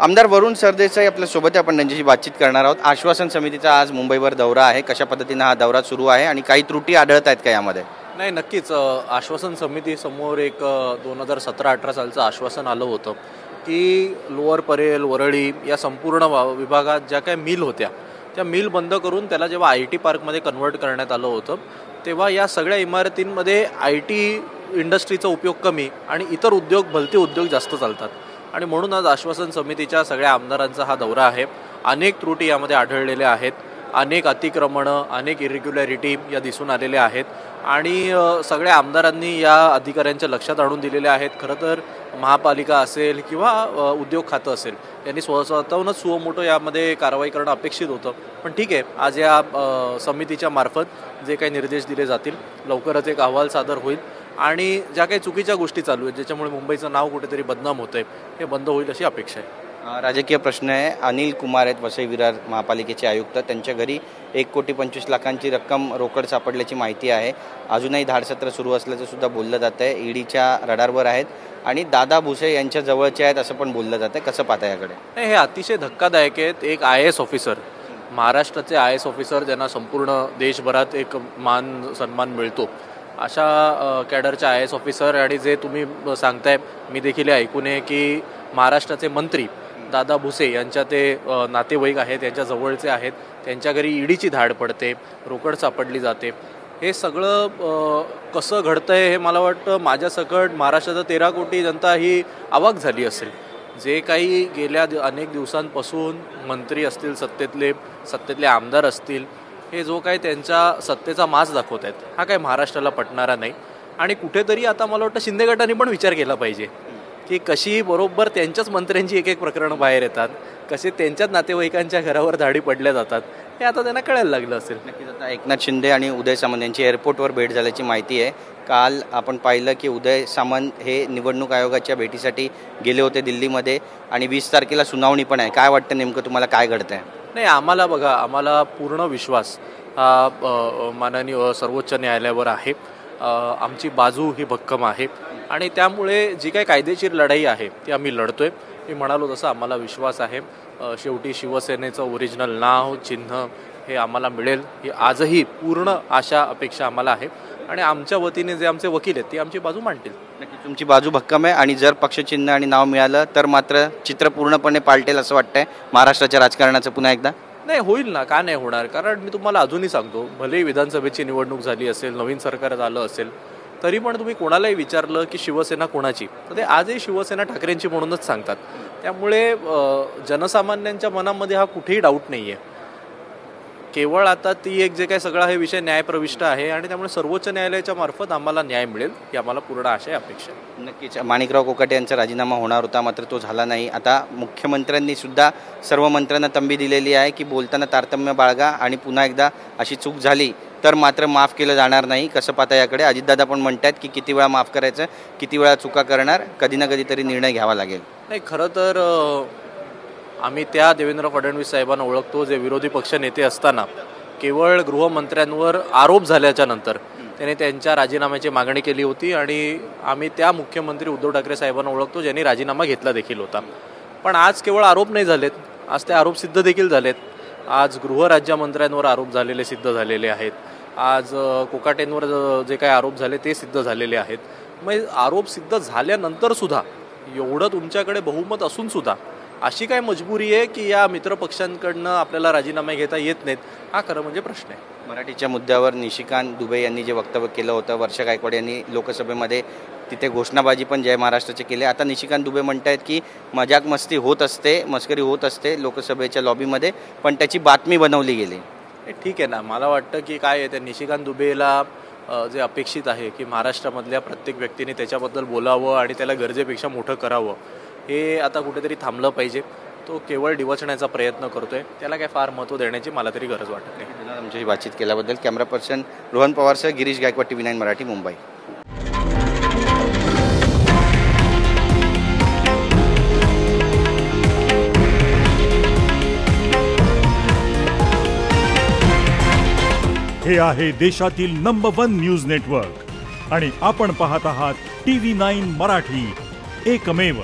आमदार वरुण सरदेसाई आपल्यासोबत आहे, आपण त्यांच्याशी बातचीत करणार आहोत। आश्वासन समितीचा आज मुंबईवर दौरा आहे, कशा पद्धतीने हा दौरा सुरू आहे आणि काही त्रुटी आढळत आहेत का यामध्ये? नाही, नक्कीच आश्वासन समिती समोर एक 2017-18 सालचं आश्वासन आलं होतं की लोअर परेल वरळी या संपूर्ण विभागात ज्या काही मिल होत्या त्या मिल बंद करून त्याला जेव्हा IT पार्कमध्ये कन्वर्ट करण्यात आलं होतं तेव्हा या सगळ्या इमारतींमध्ये IT इंडस्ट्रीचा उपयोग कमी आणि इतर उद्योग भलते उद्योग जास्त चालतात आणि म्हणून आज आश्वासन समितीच्या सगळ्या आमदारांचा हा दौरा आहे। अनेक त्रुटी यामध्ये आढळलेल्या आहेत, अनेक अतिक्रमणं, अनेक इरेग्युलॅरिटी या दिसून आलेल्या आहेत आणि सगळ्या आमदारांनी या अधिकाऱ्यांच्या लक्षात आणून दिलेल्या आहेत। खरं तर महापालिका असेल किंवा उद्योग खातं असेल यांनी स्वतःहूनच सुमोटो यामध्ये कारवाई करणं अपेक्षित होतं, पण ठीक आहे, आज या समितीच्या मार्फत जे काही निर्देश दिले जातील लवकरच एक अहवाल सादर होईल आणि ज्या काही चुकीच्या गोष्टी चालू आहेत ज्याच्यामुळे मुंबईचं नाव कुठेतरी बदनाम होतंय हे बंद होईल अशी अपेक्षा आहे। राजकीय प्रश्न आहे। अनिल कुमार आहेत वसई विरार महापालिकेचे आयुक्त, त्यांच्या घरी 1,25,00,000ची रक्कम रोकड सापडल्याची माहिती आहे। अजूनही धाडसत्र सुरू असल्याचं सुद्धा बोललं जात आहे। ईडीच्या रडारवर आहेत आणि दादा भुसे यांच्या जवळचे आहेत असं पण बोललं जातं, कसं पाहता याकडे? नाही, हे अतिशय धक्कादायक आहेत। एक IAS ऑफिसर, महाराष्ट्राचे IAS ऑफिसर ज्यांना संपूर्ण देशभरात एक मान सन्मान मिळतो, अशा कॅडरच्या IAS ऑफिसर आणि जे तुम्ही सांगताय मी देखील ऐकून आहे की महाराष्ट्राचे मंत्री दादा भुसे यांच्या ते नातेवाईक आहेत, यांच्या जवळचे आहेत, त्यांच्या घरी ईडीची धाड पडते, रोकड सापडली जाते। हे सगळं कसं घडतंय हे मला वाटतं माझ्यासकट महाराष्ट्राचा 13 कोटी जनता ही अवाक झाली असेल। जे काही गेल्या अनेक दिवसांपासून मंत्री असतील, सत्तेतले आमदार असतील, हे जो काही त्यांच्या सत्तेचा माज दाखवत आहेत हा काही महाराष्ट्राला पटणारा नाही आणि कुठेतरी आता मला वाटतं शिंदे गटाने पण विचार केला पाहिजे की कशी बरोबर त्यांच्याच मंत्र्यांची एक प्रकरणं बाहेर येतात, कसे त्यांच्याच नातेवाईकांच्या घरावर धाडी पडल्या जातात, हे आता त्यांना कळायला लागलं असेल। नक्कीच आता एकनाथ शिंदे आणि उदय सामंत यांची एअरपोर्टवर भेट झाल्याची माहिती आहे। काल आपण पाहिलं की उदय सामंत हे निवडणूक आयोगाच्या भेटीसाठी गेले होते दिल्लीमध्ये आणि 20 तारखेला सुनावणी पण आहे। काय वाटतं नेमकं तुम्हाला, काय घडतंय? नाही, आम्हाला बघा, आम्हाला पूर्ण विश्वास हा माननीय सर्वोच्च न्यायालयावर आहे। आमची बाजू ही भक्कम आहे आणि त्यामुळे जी काही कायदेशीर लढाई आहे ती आम्ही लढतोय। मी म्हणालो तसं आम्हाला विश्वास आहे, शेवटी शिवसेनेचं ओरिजिनल नाव चिन्ह हे आम्हाला मिळेल ही आजही पूर्ण आशा अपेक्षा आम्हाला आहे आणि आमच्या वतीने जे आमचे वकील आहेत ते आमची बाजू मांडतील। नक्की तुमची बाजू भक्कम आहे आणि जर पक्षचिन्ह आणि नाव मिळालं तर मात्र चित्र पूर्णपणे पालटेल असं वाटतंय महाराष्ट्राच्या राजकारणाचं पुन्हा एकदा? नाही, होईल ना, का नाही होणार? कारण मी तुम्हाला अजूनही सांगतो, भले विधानसभेची निवडणूक झाली असेल, नवीन सरकार झालं असेल, तरी पण तुम्ही कोणालाही विचारलं की शिवसेना कोणाची तर ते आजही शिवसेना ठाकरेंची म्हणूनच सांगतात। त्यामुळे जनसामान्यांच्या मनामध्ये हा कुठेही डाऊट नाही आहे। केवळ आता ती एक जे काही सगळा हे विषय न्यायप्रविष्ट आहे आणि त्यामुळे सर्वोच्च न्यायालयाच्या मार्फत आम्हाला न्याय मिळेल ही आम्हाला पूर्ण आशा अपेक्षा आहे। नक्कीच माणिकराव कोकाटे यांचा राजीनामा होणार होता मात्र तो झाला नाही। आता मुख्यमंत्र्यांनी सुद्धा सर्व मंत्र्यांना तंबी दिलेली आहे की बोलताना तारतम्य बाळगा आणि पुन्हा एकदा अशी चूक झाली तर मात्र माफ केलं जाणार नाही। कसं पाहता याकडे? अजितदादा पण म्हणतात की किती वेळा माफ करायचं, किती वेळा चुका करणार, कधी ना कधीतरी निर्णय घ्यावा लागेल। नाही, खरं तर आम्ही त्या देवेंद्र फडणवीस साहेबांना ओळखतो जे विरोधी पक्ष नेते असताना केवळ गृहमंत्र्यांवर आरोप झाल्याच्या नंतर त्याने त्यांच्या राजीनाम्याची मागणी केली होती आणि आम्ही त्या मुख्यमंत्री उद्धव ठाकरे साहेबांना ओळखतो ज्यांनी राजीनामा घेतला देखील होता। पण आज केवळ आरोप नाही झालेत, आज ते आरोप सिद्ध देखील झालेत। आज गृहराज्यमंत्र्यांवर आरोप झालेले सिद्ध झालेले आहेत, आज कोकाटेंवर जे काही आरोप झाले ते सिद्ध झालेले आहेत। मग आरोप सिद्ध झाल्यानंतर सुद्धा एवढं तुमच्याकडे बहुमत असून सुद्धा अशी काय मजबुरी आहे की या मित्रपक्षांकडनं आपल्याला राजीनामे घेता येत नाहीत? हा खरं म्हणजे प्रश्न आहे। मराठीच्या मुद्द्यावर निशिकांत दुबे यांनी जे वक्तव्य केलं होतं, वर्षा गायकवाड यांनी लोकसभेमध्ये तिथे घोषणाबाजी पण जय महाराष्ट्राचे केले। आता निशिकांत दुबे म्हणतायत की मजाक मस्ती होत असते, मस्करी होत असते लोकसभेच्या लॉबीमध्ये, पण त्याची बातमी बनवली गेली। ठीक आहे ना, मला वाटतं की काय आहे त्या निशिकांत दुबेला जे अपेक्षित आहे की महाराष्ट्रामधल्या प्रत्येक व्यक्तीने त्याच्याबद्दल बोलावं आणि त्याला गरजेपेक्षा मोठं करावं, हे आता कुठेतरी थांबलं पाहिजे। तो केवळ डिवचण्याचा प्रयत्न करतोय, त्याला काय फार महत्त्व देण्याची मला तरी गरज वाटत नाही। आमच्याशी बातचीत केल्याबद्दल कॅमेरा पर्सन रोहन पवारसह गिरीश गायकवाड, TV9 मराठी, मुंबई। हे आहे देशातील नंबर 1 न्यूज नेटवर्क आणि आपण पाहत आहात TV9 मराठी, एकमेव।